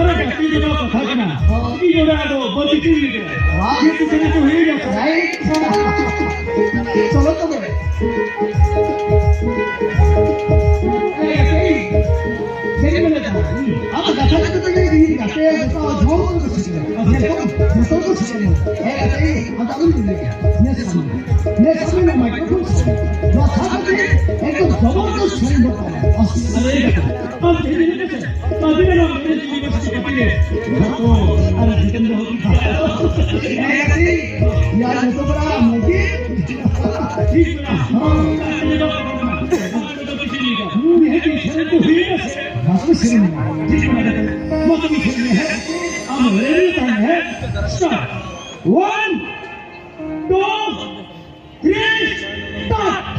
अरे क्या तीन लोग था क्या तीन लोग तो बड़ी तीन लोग ये तो चले तो ही जाता राइट चलो तो बे ये मैंने कहा आप गाता तो ये गाते हैं तो झोल को सीखना अब ये तो सीखना है ऐसे हम तो नहीं लेंगे ये सामने माइक्रोफोन जो था कि एक तो जबरदस्त सुन होता है अरे अब धीरे धीरे कैसे अभी ना मेरे यूनिवर्सिटी का पीछे तो अरे जितेंद्र हो ऐसे यार तो बड़ा मुझे ठीक है हां ये लोग तो किसी नहीं का ये कि शरण तो हुई है बस सुन ठीक है मत भी खेलने है हम रेडी टाइम है start 1 2 3 start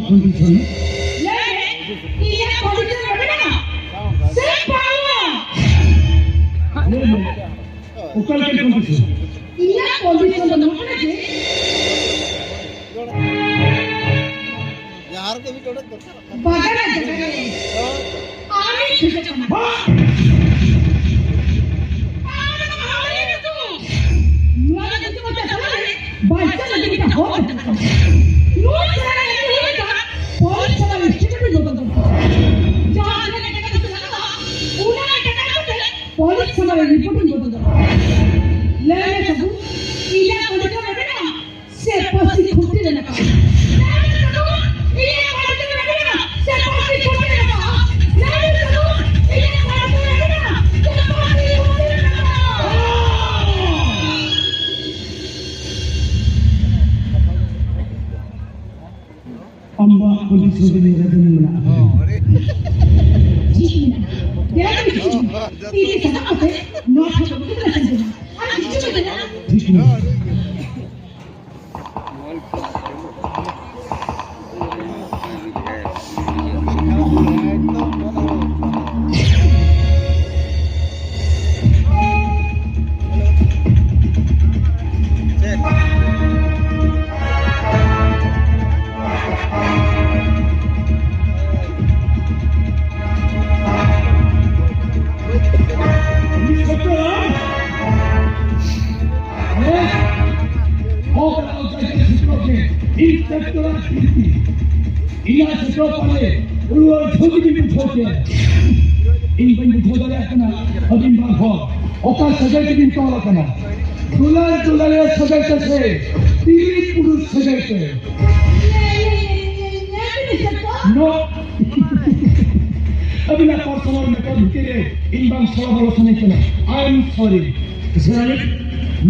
condition. Iya, condition apa? Sepau. local condition. Iya condition the not है यार के भी थोड़ा बघा ना जगह आम्ही ठीक आहे मला किती मोठा झाला बायचा लगे का हो रोज जरा येते का पोलीस मला इन्स्टिट्यूट होतो जॉब ने का तुला उन्हा का पोलीस मला रिपोर्टिंग होतो ले सबू इला पडका बेटा से पसी खुटी लेना का अम्मा पुलिस हो गई रतन मना अरे ठीक है नॉट ठीक है Iya setropalle ulur jogi bin thoke in bin thodare akana adin ba ho oka sajai bin tola kana dular sajai se tiri purush sajai se no abhi na personal matter bhitire in bang sola bolo sane kana I am sorry zalik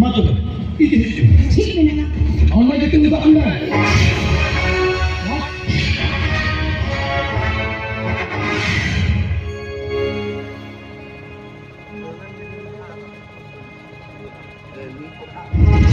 matlab iti ठीक है ना amma jete uda anda Thank you.